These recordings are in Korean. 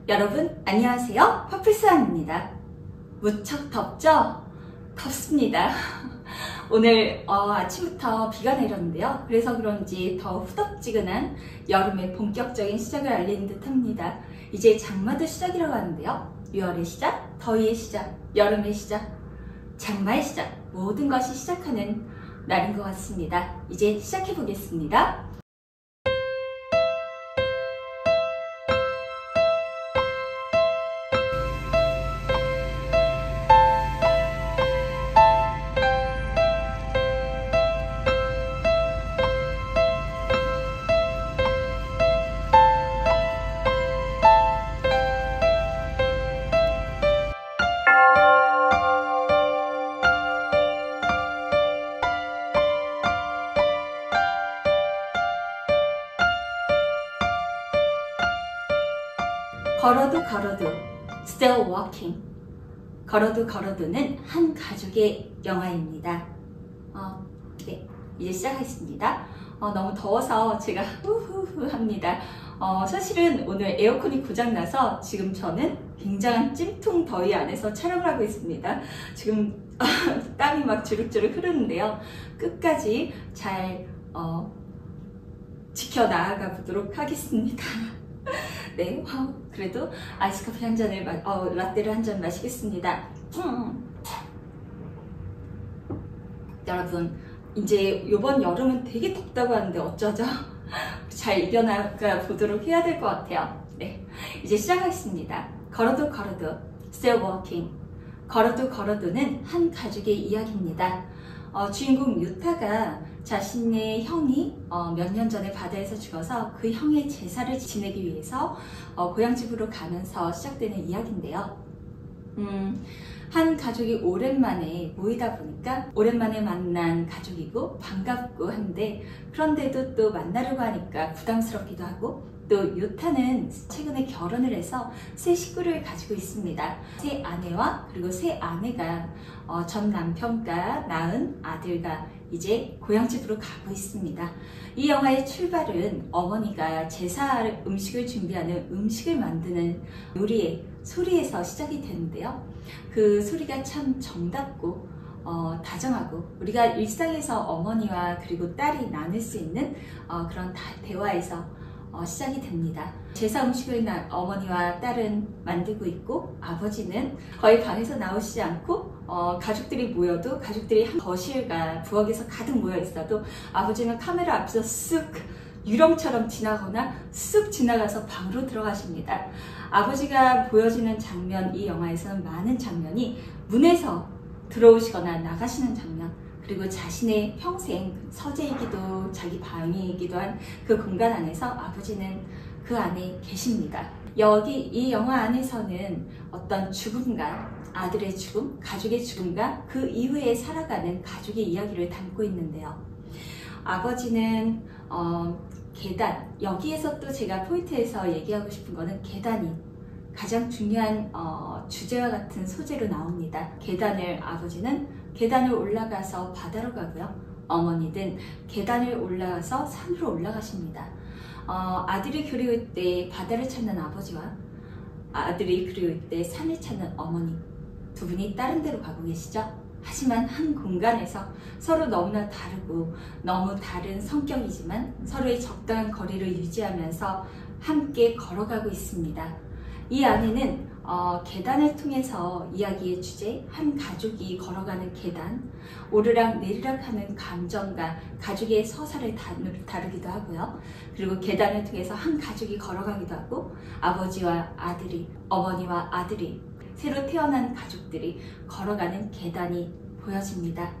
여러분 안녕하세요. 퍼플스완입니다. 무척 덥죠? 덥습니다. 오늘 아침부터 비가 내렸는데요. 그래서 그런지 더 후덥지근한 여름의 본격적인 시작을 알리는 듯 합니다. 이제 장마도 시작이라고 하는데요. 6월의 시작, 더위의 시작, 여름의 시작, 장마의 시작, 모든 것이 시작하는 날인 것 같습니다. 이제 시작해 보겠습니다. 걸어도 걸어도 Still Walking. 걸어도 걸어도는 한 가족의 영화입니다. 네, 이제 시작하겠습니다. 너무 더워서 제가 후후후 합니다. 사실은 오늘 에어컨이 고장나서 지금 저는 굉장한 찜통 더위 안에서 촬영을 하고 있습니다. 지금 땀이 막 주룩주룩 흐르는데요. 끝까지 잘 지켜나가 보도록 하겠습니다. 네, 그래도 아이스커피 한 잔을, 라떼를 한 잔 마시겠습니다. 여러분, 이제 이번 여름은 되게 덥다고 하는데 어쩌죠? 잘 이겨나가 보도록 해야 될 것 같아요. 네, 이제 시작하겠습니다. 걸어도 걸어도 Still Walking. 걸어도 걸어도는 한 가족의 이야기입니다. 주인공 유타가 자신의 형이 몇 년 전에 바다에서 죽어서 그 형의 제사를 지내기 위해서 고향집으로 가면서 시작되는 이야기인데요. 한 가족이 오랜만에 모이다 보니까 오랜만에 만난 가족이고 반갑고 한데, 그런데도 또 만나려고 하니까 부담스럽기도 하고, 또 유타는 최근에 결혼을 해서 새 식구를 가지고 있습니다. 새 아내와 그리고 새 아내가 전 남편과 낳은 아들과 이제 고향집으로 가고 있습니다. 이 영화의 출발은 어머니가 제사 음식을 준비하는 음식을 만드는 요리의 소리에서 시작이 되는데요. 그 소리가 참 정답고 다정하고, 우리가 일상에서 어머니와 그리고 딸이 나눌 수 있는 그런 대화에서 시작이 됩니다. 제사 음식을 어머니와 딸은 만들고 있고, 아버지는 거의 방에서 나오시지 않고 가족들이 모여도, 가족들이 한 거실과 부엌에서 가득 모여 있어도 아버지는 카메라 앞에서 쓱 유령처럼 지나거나 쓱 지나가서 방으로 들어가십니다. 아버지가 보여지는 장면, 이 영화에서는 많은 장면이 문에서 들어오시거나 나가시는 장면, 그리고 자신의 평생 서재이기도 자기 방이기도 한 그 공간 안에서 아버지는 그 안에 계십니다. 여기 이 영화 안에서는 어떤 죽음과 아들의 죽음, 가족의 죽음과 그 이후에 살아가는 가족의 이야기를 담고 있는데요. 아버지는 계단, 여기에서 또 제가 포인트에서 얘기하고 싶은 거는 계단이 가장 중요한 주제와 같은 소재로 나옵니다. 아버지는 계단을 올라가서 바다로 가고요. 어머니는 계단을 올라가서 산으로 올라가십니다. 아들이 그리울 때 바다를 찾는 아버지와 아들이 그리울 때 산을 찾는 어머니, 두 분이 다른 데로 가고 계시죠? 하지만 한 공간에서 서로 너무나 다르고 너무 다른 성격이지만 서로의 적당한 거리를 유지하면서 함께 걸어가고 있습니다. 이 안에는 계단을 통해서 이야기의 주제, 한 가족이 걸어가는 계단, 오르락 내리락 하는 감정과 가족의 서사를 다루기도 하고요. 그리고 계단을 통해서 한 가족이 걸어가기도 하고, 아버지와 아들이, 어머니와 아들이, 새로 태어난 가족들이 걸어가는 계단이 보여집니다.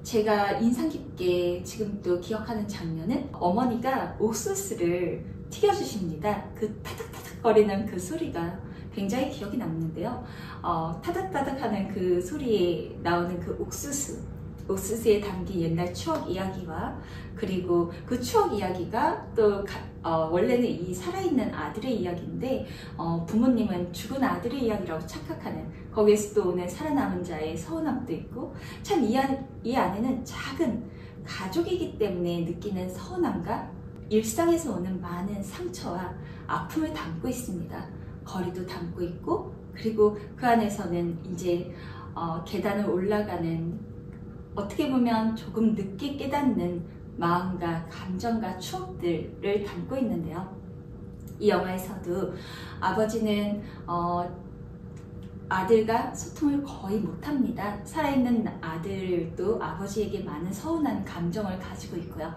제가 인상 깊게 지금도 기억하는 장면은 어머니가 옥수수를 튀겨주십니다. 그 타닥타닥거리는 그 소리가 굉장히 기억이 남는데요. 타닥타닥하는 그 소리에 나오는 그 옥수수에 담긴 옛날 추억 이야기와, 그리고 그 추억 이야기가 또 원래는 이 살아있는 아들의 이야기인데 부모님은 죽은 아들의 이야기라고 착각하는, 거기에서 또 오는 살아남은 자의 서운함도 있고, 참 이 안에는 작은 가족이기 때문에 느끼는 서운함과 일상에서 오는 많은 상처와 아픔을 담고 있습니다. 거리도 담고 있고, 그리고 그 안에서는 이제 계단을 올라가는, 어떻게 보면 조금 늦게 깨닫는 마음과 감정과 추억들을 담고 있는데요. 이 영화에서도 아버지는 아들과 소통을 거의 못합니다. 살아있는 아들도 아버지에게 많은 서운한 감정을 가지고 있고요.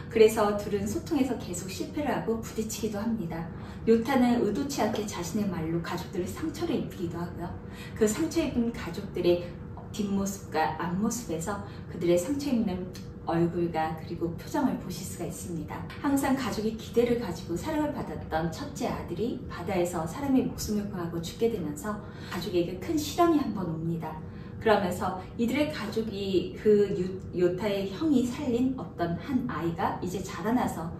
그래서 둘은 소통에서 계속 실패를 하고 부딪히기도 합니다. 요타는 의도치 않게 자신의 말로 가족들의 상처를 입히기도 하고요. 그 상처 입은 가족들의 뒷모습과 앞모습에서 그들의 상처 입는 얼굴과 그리고 표정을 보실 수가 있습니다. 항상 가족이 기대를 가지고 사랑을 받았던 첫째 아들이 바다에서 사람의 목숨을 구하고 죽게 되면서 가족에게 큰 시련이 한 번 옵니다. 그러면서 이들의 가족이 그 요타의 형이 살린 어떤 한 아이가 이제 자라나서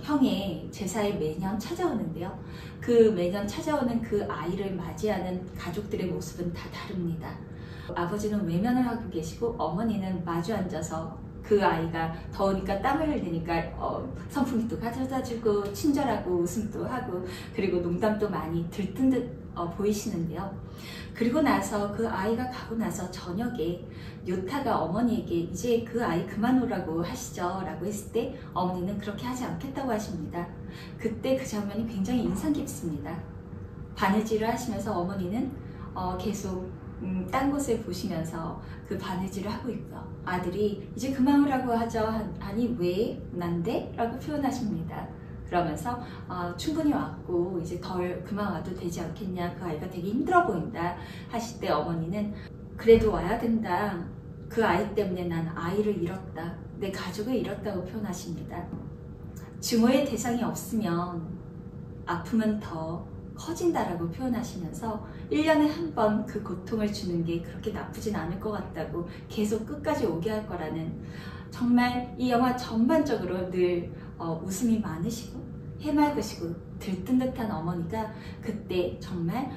형의 제사에 매년 찾아오는데요. 그 매년 찾아오는 그 아이를 맞이하는 가족들의 모습은 다 다릅니다. 아버지는 외면을 하고 계시고 어머니는 마주 앉아서 그 아이가 더우니까 땀을 흘리니까 선풍기도 가져다 주고 친절하고 웃음도 하고 그리고 농담도 많이 들뜬 듯 보이시는데요. 그리고 나서 그 아이가 가고 나서 저녁에 요타가 어머니에게 이제 그 아이 그만 오라고 하시죠 라고 했을 때 어머니는 그렇게 하지 않겠다고 하십니다. 그때 그 장면이 굉장히 인상 깊습니다. 바느질을 하시면서 어머니는 계속 딴 곳을 보시면서 그 바느질을 하고 있고요. 아들이 이제 그만 오라고 하죠. 아니 왜? 난데? 라고 표현하십니다. 그러면서 충분히 왔고 이제 덜 그만 와도 되지 않겠냐, 그 아이가 되게 힘들어 보인다 하실 때 어머니는 그래도 와야 된다, 그 아이 때문에 난 아이를 잃었다, 내 가족을 잃었다고 표현하십니다. 증오의 대상이 없으면 아픔은 더 커진다라고 표현하시면서 1년에 한 번 그 고통을 주는 게 그렇게 나쁘진 않을 것 같다고, 계속 끝까지 오게 할 거라는, 정말 이 영화 전반적으로 늘 웃음이 많으시고 해맑으시고 들뜬 듯한 어머니가 그때 정말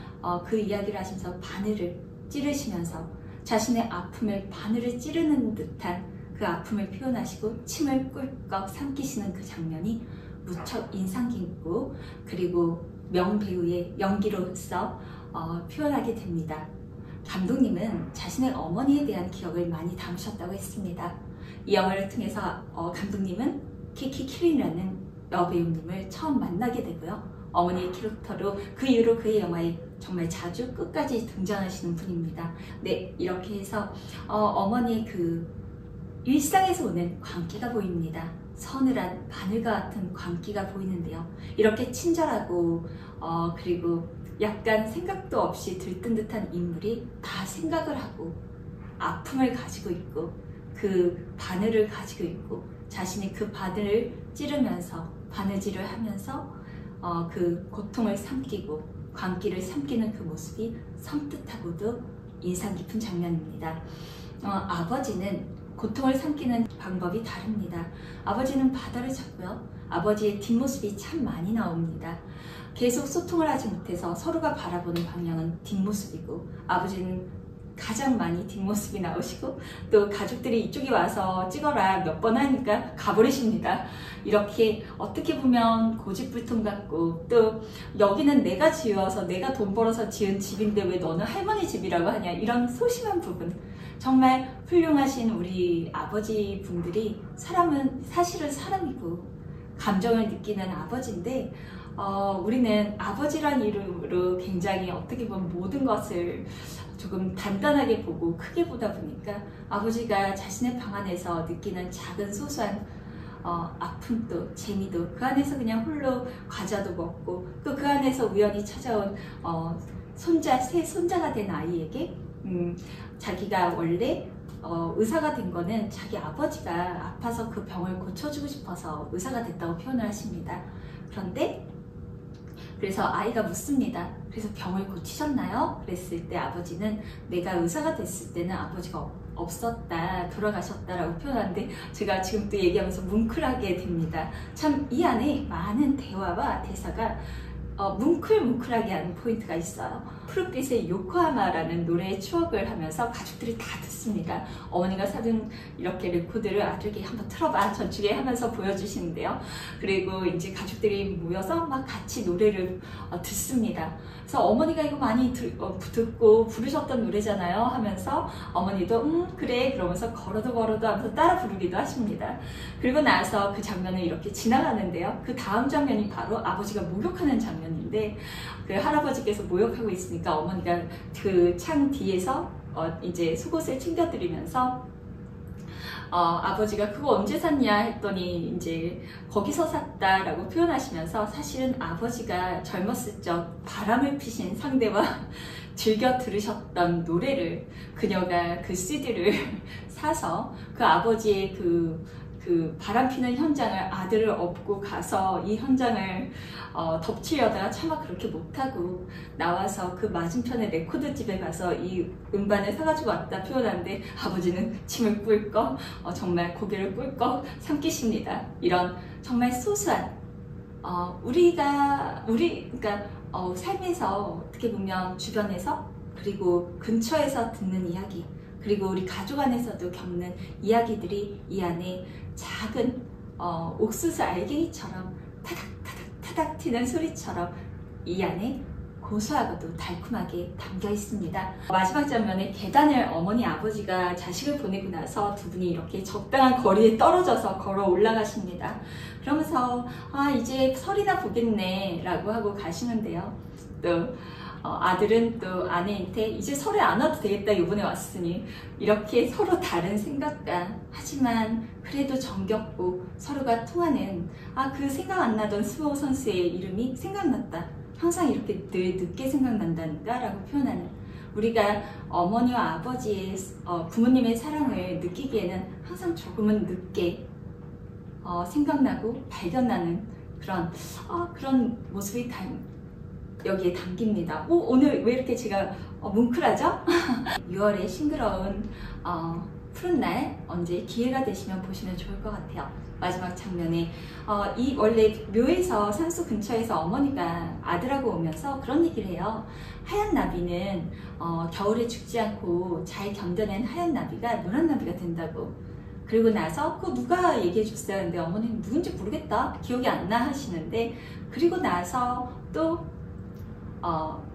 그 이야기를 하시면서 바늘을 찌르시면서 자신의 아픔을 바늘을 찌르는 듯한 그 아픔을 표현하시고 침을 꿀꺽 삼키시는 그 장면이 무척 인상 깊고 그리고 명배우의 연기로서 표현하게 됩니다. 감독님은 자신의 어머니에 대한 기억을 많이 담으셨다고 했습니다. 이 영화를 통해서 감독님은 키키 키린이라는 여배우님을 처음 만나게 되고요. 어머니의 캐릭터로 그 이후로 그의 영화에 정말 자주 끝까지 등장하시는 분입니다. 네, 이렇게 해서 어머니의 그 일상에서 오는 광기가 보입니다. 서늘한 바늘과 같은 광기가 보이는데요. 이렇게 친절하고 그리고 약간 생각도 없이 들뜬 듯한 인물이 다 생각을 하고 아픔을 가지고 있고 그 바늘을 가지고 있고 자신이 그 바늘을 찌르면서 바느질을 하면서 그 고통을 삼키고 광기를 삼키는 그 모습이 섬뜩하고도 인상 깊은 장면입니다. 아버지는 고통을 삼키는 방법이 다릅니다. 아버지는 바다를 찾고요. 아버지의 뒷모습이 참 많이 나옵니다. 계속 소통을 하지 못해서 서로가 바라보는 방향은 뒷모습이고, 아버지는 가장 많이 뒷모습이 나오시고, 또 가족들이 이쪽에 와서 찍어라 몇 번 하니까 가버리십니다. 이렇게 어떻게 보면 고집불통 같고, 또 여기는 내가 지어서 내가 돈 벌어서 지은 집인데 왜 너는 할머니 집이라고 하냐, 이런 소심한 부분. 정말 훌륭하신 우리 아버지 분들이 사실은 사람이고 감정을 느끼는 아버지인데, 우리는 아버지란 이름으로 굉장히 어떻게 보면 모든 것을 조금 단단하게 보고 크게 보다 보니까 아버지가 자신의 방 안에서 느끼는 작은 소소한 아픔도 재미도, 그 안에서 그냥 홀로 과자도 먹고 또 그 안에서 우연히 찾아온 새 손자가 된 아이에게 자기가 원래 의사가 된 거는 자기 아버지가 아파서 그 병을 고쳐주고 싶어서 의사가 됐다고 표현을 하십니다. 그래서 아이가 묻습니다. 그래서 병을 고치셨나요? 그랬을 때 아버지는 내가 의사가 됐을 때는 아버지가 없었다, 돌아가셨다라고 표현하는데, 제가 지금 또 얘기하면서 뭉클하게 됩니다. 참 이 안에 많은 대화와 대사가 뭉클뭉클하게 하는 포인트가 있어요. 푸른빛의 요코하마라는 노래의 추억을 하면서 가족들이 다 듣습니다. 어머니가 사둔 이렇게 레코드를 아들에게 한번 틀어봐 전축에 하면서 보여주시는데요. 그리고 이제 가족들이 모여서 막 같이 노래를 듣습니다. 그래서 어머니가 이거 많이 듣고 부르셨던 노래잖아요 하면서 어머니도 그래 그러면서 걸어도 하면서 따라 부르기도 하십니다. 그리고 나서 그 장면을 이렇게 지나가는데요. 그 다음 장면이 바로 아버지가 목욕하는 장면인데 그 할아버지께서 목욕하고 있으니까 어머니가 그 창 뒤에서 이제 속옷을 챙겨드리면서 아버지가 그거 언제 샀냐 했더니 이제 거기서 샀다라고 표현하시면서 사실은 아버지가 젊었을 적 바람을 피신 상대와 즐겨 들으셨던 노래를 그녀가 그 CD를 사서 그 아버지의 그 바람 피는 현장을 아들을 업고 가서 이 현장을 덮치려다가 차마 그렇게 못하고 나와서 그 맞은편에 레코드집에 가서 이 음반을 사가지고 왔다 표현하는데 아버지는 침을 꿀꺽 정말 고개를 꿀꺽 삼키십니다. 이런 정말 소소한 그러니까 삶에서 어떻게 보면 주변에서 그리고 근처에서 듣는 이야기 그리고 우리 가족 안에서도 겪는 이야기들이 이 안에 작은 옥수수 알갱이처럼 타닥타닥 튀는 소리처럼 이 안에 고소하고도 달콤하게 담겨 있습니다. 마지막 장면에 계단을 어머니 아버지가 자식을 보내고 나서 두 분이 이렇게 적당한 거리에 떨어져서 걸어 올라가십니다. 그러면서 이제 설이나 보겠네 라고 하고 가시는데요. 또 아들은 또 아내한테 이제 설에 안 와도 되겠다 이번에 왔으니 이렇게 서로 다른 생각과 하지만 그래도 정겹고 서로가 통하는 그 생각 안 나던 스모 선수의 이름이 생각났다. 항상 이렇게 늘 늦게 생각난다니까 라고 표현하는 우리가 어머니와 아버지의 부모님의 사랑을 느끼기에는 항상 조금은 늦게 생각나고 발견나는 그런 모습이 여기에 담깁니다. 오늘 왜 이렇게 제가 뭉클하죠? 6월에 싱그러운 푸른 날 언제 기회가 되시면 보시면 좋을 것 같아요. 마지막 장면에 이 원래 묘에서 산수 근처에서 어머니가 아들하고 오면서 그런 얘기를 해요. 하얀 나비는 겨울에 죽지 않고 잘 견뎌낸 하얀 나비가 노란 나비가 된다고. 그리고 나서 그거 누가 얘기해 줬어요? 근데 어머니는 누군지 모르겠다 기억이 안 나 하시는데 그리고 나서 또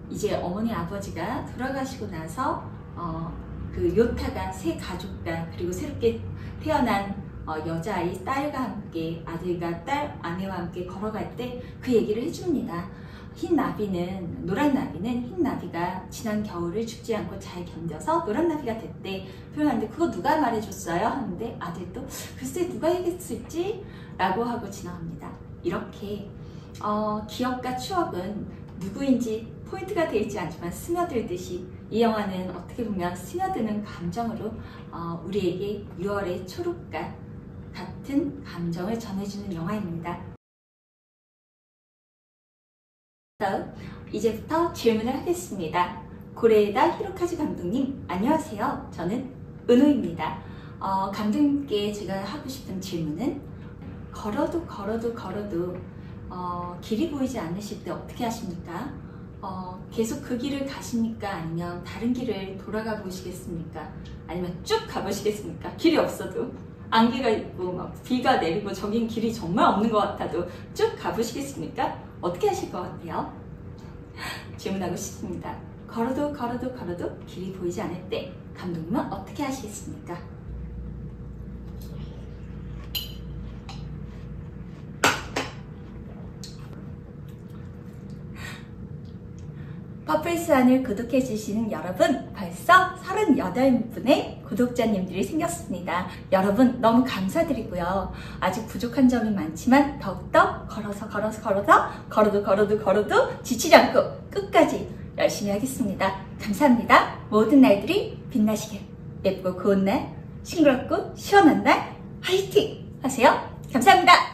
이제 어머니 아버지가 돌아가시고 나서 그 요타가 새 가족과 그리고 새롭게 태어난 여자아이 딸과 함께 아들과 딸 아내와 함께 걸어갈 때 그 얘기를 해줍니다. 흰 나비는 노란 나비는 흰 나비가 지난 겨울을 죽지 않고 잘 견뎌서 노란 나비가 됐대 표현하는데 그거 누가 말해줬어요? 하는데 아들도 글쎄 누가 얘기했을지? 라고 하고 지나갑니다. 이렇게 기억과 추억은 누구인지 포인트가 되어 있지 않지만 스며들듯이 이 영화는 어떻게 보면 스며드는 감정으로 우리에게 6월의 초록과 같은 감정을 전해주는 영화입니다. 이제부터 질문을 하겠습니다. 고레에다 히로카즈 감독님 안녕하세요. 저는 은호입니다. 감독님께 제가 하고 싶은 질문은 걸어도 길이 보이지 않으실 때 어떻게 하십니까? 계속 그 길을 가십니까? 아니면 다른 길을 돌아가 보시겠습니까? 아니면 쭉 가보시겠습니까? 길이 없어도 안개가 있고 막 비가 내리고 저긴 길이 정말 없는 것 같아도 쭉 가보시겠습니까? 어떻게 하실 것 같아요? 질문하고 싶습니다. 걸어도 길이 보이지 않을 때 감독님은 어떻게 하시겠습니까? 퍼플스완을 구독해주시는 여러분 벌써 38분의 구독자님들이 생겼습니다. 여러분 너무 감사드리고요. 아직 부족한 점이 많지만 더욱더 걸어도 지치지 않고 끝까지 열심히 하겠습니다. 감사합니다. 모든 날들이 빛나시길. 예쁘고 고운 날, 싱그럽고 시원한 날 화이팅 하세요. 감사합니다.